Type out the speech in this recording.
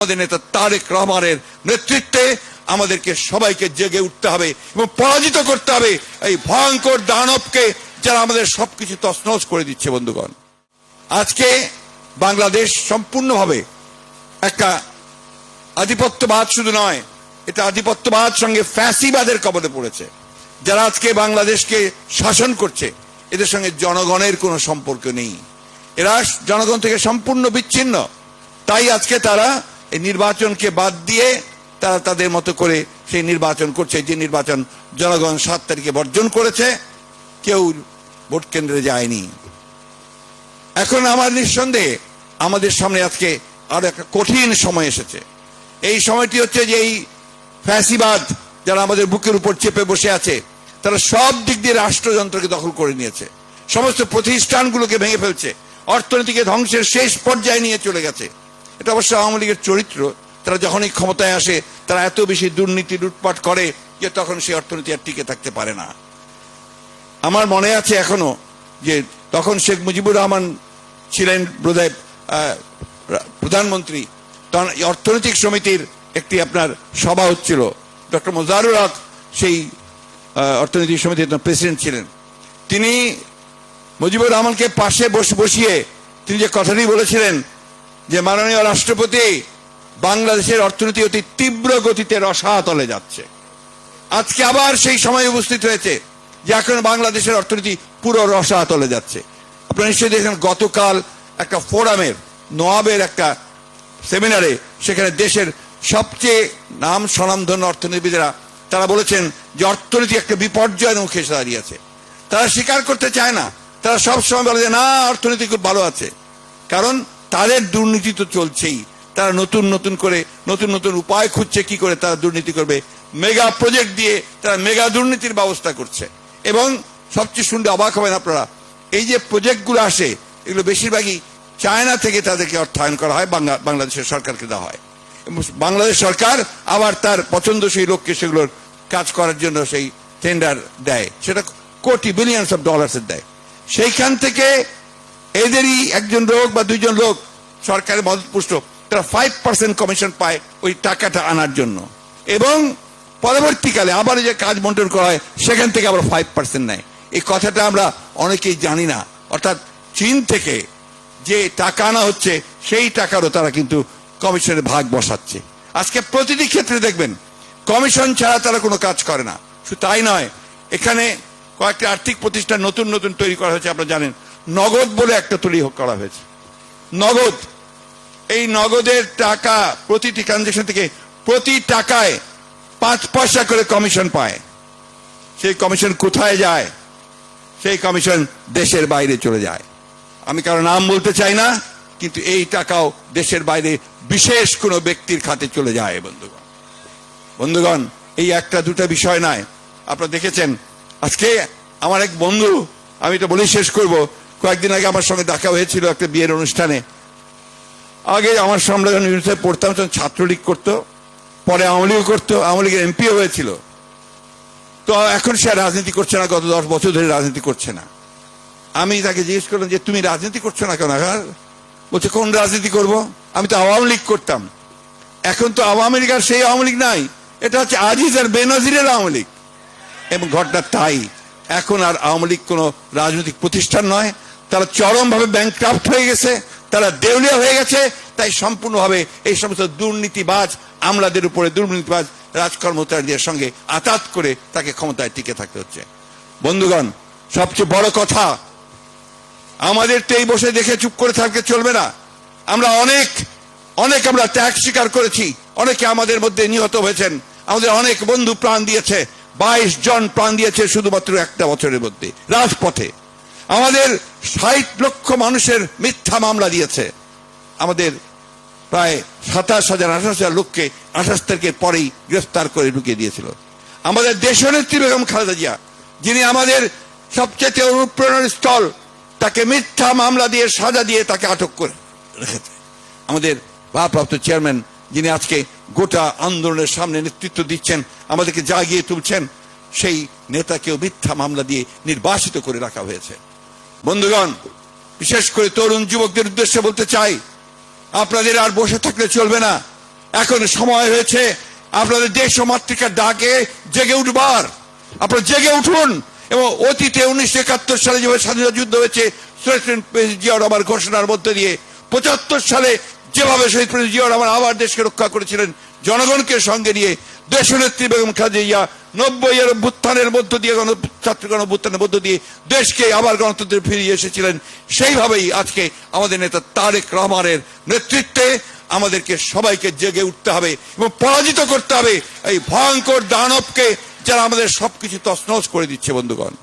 আমাদের নেতা তারেক রহমানের নেতৃত্বে আমাদেরকে সবাইকে জেগে উঠতে হবে এবং পরাজিত করতে হবে এই ভয়ঙ্কর দানবকে, যারা আমাদের সবকিছু তছনছ করে দিচ্ছে। বন্ধুগণ, আজকে বাংলাদেশ সম্পূর্ণভাবে একটা আধিপত্যবাদ শুধু নয়, এটা আধিপত্যবাদ সঙ্গে ফ্যাসিবাদের কবলে পড়েছে। যারা আজকে বাংলাদেশকে শাসন করছে এদের সঙ্গে জনগণের কোনো সম্পর্ক নেই, এরা জনগণ থেকে সম্পূর্ণ বিচ্ছিন্ন। তাই আজকে তারা এই নির্বাচনকে বাদ দিয়ে তারা তাদের মতো করে সেই নির্বাচন করছে, যে নির্বাচন জনগণ 7 তারিখে বর্জন করেছে, কেউ ভোট কেন্দ্রে যায়নি। এখন আমার নিঃসন্দেহে আমাদের সামনে আজকে আরো একটা কঠিন সময় এসেছে। এই সময়টি হচ্ছে যে এই ফ্যাসিবাদ যারা আমাদের বুকের উপর চেপে বসে আছে, তারা সব দিক দিয়ে রাষ্ট্রযন্ত্রকে দখল করে নিয়েছে, সমস্ত প্রতিষ্ঠানগুলোকে ভেঙে ফেলছে, অর্থনীতিকে ধ্বংসের শেষ পর্যায়ে নিয়ে চলে গেছে। এটা অবশ্য আওয়ামী লীগের চরিত্র। তারা যখনই ক্ষমতায় আসে তারা এত বেশি দুর্নীতি লুটপাট করে যে তখন সেই অর্থনীতি আর টিকে থাকতে পারে না। আমার মনে আছে এখনো যে তখন শেখ মুজিবুর রহমান ছিলেন বোধহয় প্রধানমন্ত্রী, তখন অর্থনৈতিক সমিতির একটি আপনার সভা হচ্ছিল, ডক্টর মোজারুল হক সেই অর্থনৈতিক সমিতির প্রেসিডেন্ট ছিলেন। তিনি মুজিবুর রহমানকে পাশে বসিয়ে তিনি যে কথাটি বলেছিলেন যে মাননীয় রাষ্ট্রপতি, বাংলাদেশের অর্থনীতি অতি তীব্র গতিতে রসাতলে যাচ্ছে। আজকে আবার সেই সময় উপস্থিত হয়েছে যে এখন বাংলাদেশের অর্থনীতি পুরো রসাতলে যাচ্ছে। আপনারা নিশ্চয়ই দেখেন গতকাল একটা ফোরামের নওয়াবের একটা সেমিনারে, সেখানে দেশের সবচেয়ে নাম স্বনামধন্য অর্থনীতিবিদেরা তারা বলেছেন যে অর্থনীতি একটা বিপর্যয়ের মুখে এসে দাঁড়িয়েছে। তারা স্বীকার করতে চায় না, তারা সবসময় বলে যে না, অর্থনীতি খুব ভালো আছে, কারণ তাদের দুর্নীতি তো চলছেই। তারা নতুন নতুন উপায় খুঁজছে কি করে তারা দুর্নীতি করবে, মেগা প্রজেক্ট দিয়ে তারা মেগা দুর্নীতির ব্যবস্থা করছে। এবং সবচেয়ে শুনতে অবাক হবেন আপনারা, এই যে প্রজেক্টগুলো আসে এগুলো বেশিরভাগই চায়না থেকে তাদেরকে অর্থায়ন করা হয়, বাংলাদেশের সরকারকে দেওয়া হয়। বাংলাদেশ সরকার আবার তার পছন্দসই লোককে সেগুলোর কাজ করার জন্য সেই টেন্ডার দেয়, সেটা কোটি বিলিয়নস অফ ডলার্সের দেয়। সেইখান থেকে এদেরই একজন লোক বা দুইজন লোক সরকারের মদতপুষ্ট, তারা 5% কমিশন পায় ওই টাকাটা আনার জন্য, এবং পরবর্তীকালে আবার যে কাজ বন্টন করা হয় সেখান থেকে আবার 5% নেয়। এই কথাটা আমরা অনেকেই জানি না। অর্থাৎ চীন থেকে যে টাকা আনা হচ্ছে সেই টাকারও তারা কিন্তু কমিশনের ভাগ বসাচ্ছে। আজকে প্রতিটি ক্ষেত্রে দেখবেন কমিশন ছাড়া তারা কোনো কাজ করে না। শুধু তাই নয়, এখানে কয়েকটি আর্থিক প্রতিষ্ঠান নতুন তৈরি করা হয়েছে। আপনারা জানেন নগদ বলে একটা তৈরি করা হয়েছে। নগদ, এই নগদের টাকা প্রতিটি ট্রানজাকশন থেকে প্রতি টাকায় 5 পয়সা করে কমিশন পায়। সেই কমিশন কোথায় যায়? সেই কমিশন দেশের বাইরে চলে যায়। আমি কারো নাম বলতে চাই না, কিন্তু এই টাকাও দেশের বাইরে বিশেষ কোনো ব্যক্তির খাতে চলে যায়। বন্ধুগণ, এই একটা দুটা বিষয় নয়। আপনারা দেখেছেন আজকে আমার এক বন্ধু, আমি এটা বলেই শেষ করব, কয়েকদিন আগে আমার সঙ্গে দেখা হয়েছিল একটা বিয়ের অনুষ্ঠানে। আগে আমার সামনে যখন ইউনিভার্সিটিতে পড়তাম তখন ছাত্রলীগ করতো, পরে আওয়ামী লীগ করতো, আওয়ামী লীগের এমপিও হয়েছিল। তো এখন সে রাজনীতি করছে না, গত 10 বছর ধরে রাজনীতি করছে না। আমি তাকে জিজ্ঞেস করলাম যে তুমি রাজনীতি করছো না কেন? বলছে কোন রাজনীতি করব, আমি তো আওয়ামী লীগ করতাম। এখন তো আওয়ামী লীগ আর সেই আওয়ামী লীগ নাই, এটা হচ্ছে আজিজ আর বেনজিরের আওয়ামী লীগ। এবং ঘটনা তাই, এখন আর আওয়ামী লীগ কোনো রাজনৈতিক প্রতিষ্ঠান নয়, তারা চরমভাবে ব্যাংকক্রাফট হয়ে গেছে, তারা দেউলিয়া হয়ে গেছে। তাই সম্পূর্ণভাবে এই সমস্ত দুর্নীতিবাজ আমলাদের উপরে, দুর্নীতিবাজ রাজকর্মচারীদের সঙ্গে আতাত করে তাকে ক্ষমতায় টিকে থাকতে হচ্ছে। বন্ধুগণ, সবচেয়ে বড় কথা, আমাদের তো এই বসে দেখে চুপ করে থাকতে চলবে না। আমরা অনেক আমরা ত্যাগ স্বীকার করেছি, অনেকে আমাদের মধ্যে নিহত হয়েছেন, আমাদের অনেক বন্ধু প্রাণ দিয়েছে। 22 জন প্রাণ দিয়েছে শুধুমাত্র একটা বছরের মধ্যে রাজপথে। আমাদের 60 লক্ষ মানুষের মিথ্যা মামলা দিয়েছে। আমাদের প্রায় 27,000-28,000 লোককে 28 তারিখের পরেই গ্রেফতার করে ঢুকিয়ে দিয়েছিল। আমাদের দেশনেত্রী বেগম খালেদা জিয়া, যিনি আমাদের সবচেয়ে অনুপ্রেরণার স্থল, তাকে মিথ্যা মামলা দিয়ে সাজা দিয়ে তাকে আটক করে রেখেছে। আমাদের ভারপ্রাপ্ত চেয়ারম্যান, যিনি আজকে গোটা আন্দোলনের সামনে নেতৃত্ব দিচ্ছেন, আমাদেরকে জাগিয়ে তুলছেন, সেই নেতাকেও মিথ্যা মামলা দিয়ে নির্বাসিত করে রাখা হয়েছে। বন্ধুগণ, বিশেষ করে তরুণ যুবকদের উদ্দেশ্যে বলতে চাই, আপনাদের আর বসে থাকলে চলবে না। এখন সময় হয়েছে আপনাদের দেশ ও মাতৃকার ডাকে জেগে উঠবার। আপনারা জেগে উঠুন এবং অতীতে 1971 সালে যেভাবে স্বাধীনতা যুদ্ধ হয়েছে শহীদ প্রেসিডেন্ট জিয়াউর রহমান ঘোষণার মধ্যে দিয়ে, 75 সালে যেভাবে শহীদ প্রেসিডেন্ট জিয়াউর রহমান আবার দেশকে রক্ষা করেছিলেন জনগণকে সঙ্গে নিয়ে, দেশনেত্রী বেগম খালেদা জিয়া 90-এর অভ্যুত্থানের মধ্য দিয়ে ছাত্র গণঅভ্যুত্থানের মধ্য দিয়ে দেশকে আবার গণতন্ত্রে ফিরিয়ে এসেছিলেন। সেইভাবেই আজকে আমাদের নেতা তারেক রহমানের নেতৃত্বে আমাদেরকে সবাইকে জেগে উঠতে হবে এবং পরাজিত করতে হবে এই ভয়ঙ্কর দানবকে, যারা আমাদের সবকিছু তছনছ করে দিচ্ছে। বন্ধুগণ,